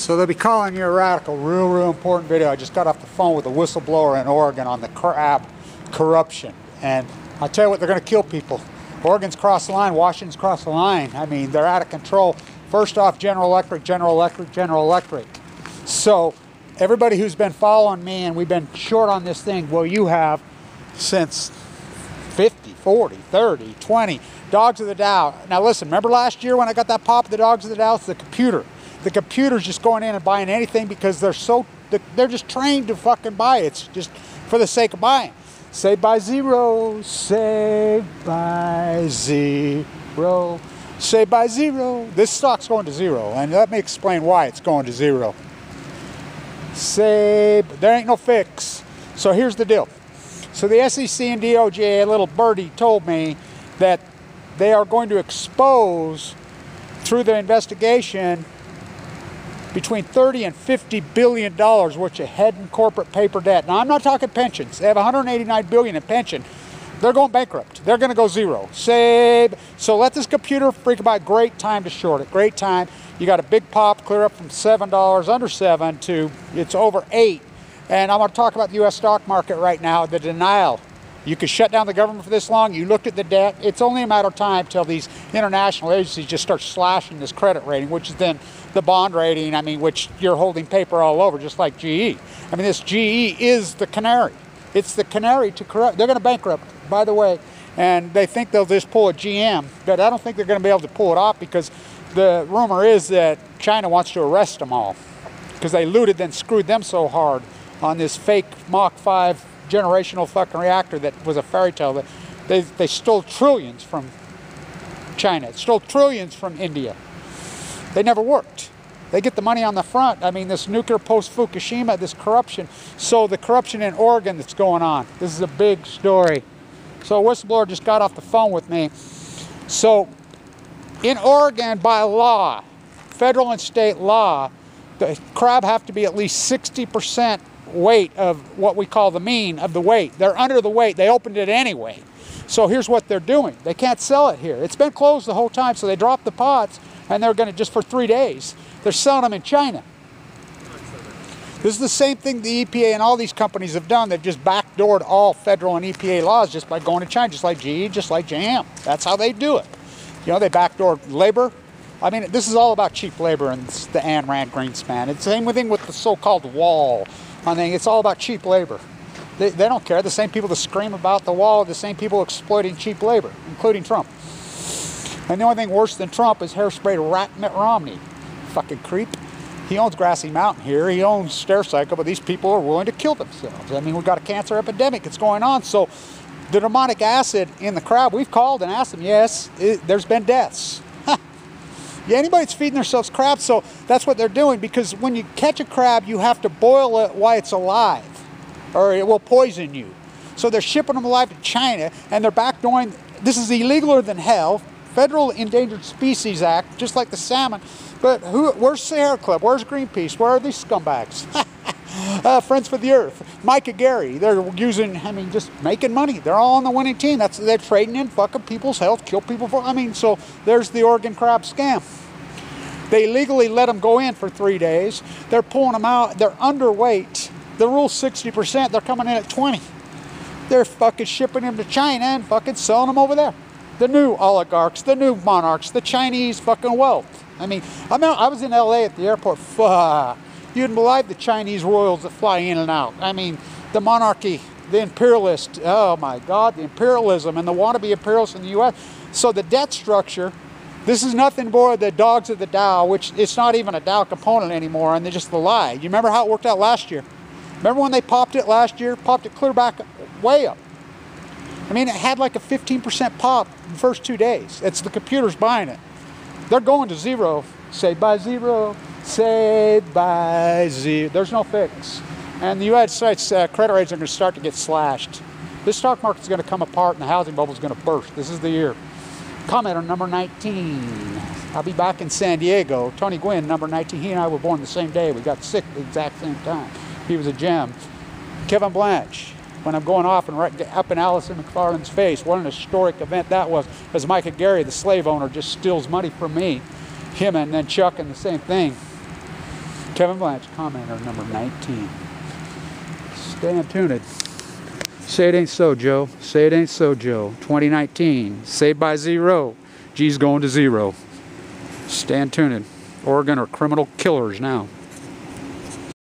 So they'll be calling you a radical. Real important video. I just got off the phone with a whistleblower in Oregon on the crab corruption. And I'll tell you what, they're going to kill people. Oregon's crossed the line. Washington's crossed the line. I mean, they're out of control. First off, General Electric. So everybody who's been following me, and we've been short on this thing, well, you have since 50, 40, 30, 20. Dogs of the Dow. Now listen, remember last year when I got that pop of the Dogs of the Dow? It's the computer. The computer's just going in and buying anything because they're just trained to fucking buy it. It's just for the sake of buying. Saved by zero, saved by zero, saved by zero. This stock's going to zero, and let me explain why it's going to zero. There ain't no fix. So here's the deal. So the SEC and DOJ, a little birdie, told me that they are going to expose through the investigation between $30 and $50 billion worth of hidden corporate paper debt. Now, I'm not talking pensions. They have $189 billion in pension. They're going bankrupt. They're going to go zero. Save. So let this computer freak about. Great time to short it. Great time. You got a big pop, clear up from $7, under 7 to it's over 8. And I'm going to talk about the U.S. stock market right now, the denial. You could shut down the government for this long. You looked at the debt. It's only a matter of time till these international agencies just start slashing this credit rating, which is then the bond rating, which you're holding paper all over, just like GE. This GE is the canary. It's the canary to corrupt. They're going to bankrupt, by the way, and they think they'll just pull a GM, but I don't think they're going to be able to pull it off because the rumor is that China wants to arrest them all because they looted then screwed them so hard on this fake Mach 5 generational fucking reactor that was a fairy tale. That they stole trillions from China, stole trillions from India. They never worked. They get the money on the front. This nuclear post-Fukushima, this corruption. So the corruption in Oregon that's going on. This is a big story. So a whistleblower just got off the phone with me. So in Oregon, by law, federal and state law, the crab have to be at least 60% weight of what we call the mean of the weight. They're under the weight. They opened it anyway. So here's what they're doing. They can't sell it here. It's been closed the whole time, so they dropped the pots, and they're going to, just for 3 days, they're selling them in China. This is the same thing the EPA and all these companies have done. They've just backdoored all federal and EPA laws just by going to China, just like GE, just like GM. That's how they do it. They backdoor labor. This is all about cheap labor and the Ayn Rand Greenspan. It's the same thing with the so-called wall. It's all about cheap labor. They don't care. The same people that scream about the wall are the same people exploiting cheap labor, including Trump. And the only thing worse than Trump is hairspray rat Mitt Romney. Fucking creep. He owns Grassy Mountain here. He owns Stericycle, but these people are willing to kill themselves. We've got a cancer epidemic that's going on. So the demonic acid in the crab, we've called and asked them, yes, there's been deaths. Yeah, anybody that's feeding themselves crab, so that's what they're doing, because when you catch a crab, you have to boil it while it's alive, or it will poison you. So they're shipping them alive to China, and they're backdooring. This is illegaler than hell. Federal Endangered Species Act, just like the salmon. But where's Sierra Club? Where's Greenpeace? Where are these scumbags? Friends for the Earth, Micah Gary. They're using, just making money. They're all on the winning team. They're trading in fucking people's health, kill people for. So there's the Oregon crab scam. They illegally let them go in for 3 days. They're pulling them out. They're underweight. The rule's 60%. They're coming in at 20. They're fucking shipping them to China and fucking selling them over there. The new oligarchs, the new monarchs, the Chinese fucking wealth. I was in LA at the airport. Fuck. You wouldn't believe the Chinese royals that fly in and out. The monarchy, the imperialist. Oh my God, the imperialism and the wannabe imperialists in the U.S. So the debt structure, this is nothing more the dogs of the Dow, which it's not even a Dow component anymore, and they're just the lie. You remember how it worked out last year? Remember when they popped it last year? Popped it clear back way up. It had like a 15% pop in the first 2 days. It's the computers buying it. They're going to zero. Saved by zero. Saved by zero. There's no fix. And the United States credit rates are going to start to get slashed. This stock market's going to come apart and the housing bubble is going to burst. This is the year. Commenter number 19. I'll be back in San Diego. Tony Gwynn, number 19. He and I were born the same day. We got sick at the exact same time. He was a gem. Kevin Blanche. When I'm going off and right up in Allison McFarland's face, what an historic event that was. As Micah Gary, the slave owner, just steals money from me. Him and then Chuck and the same thing. Kevin Blanche, commenter number 19. Stay tuned. Say it ain't so, Joe. Say it ain't so, Joe. 2019. Saved by zero. G's going to zero. Stay tuned. Oregon are criminal killers now.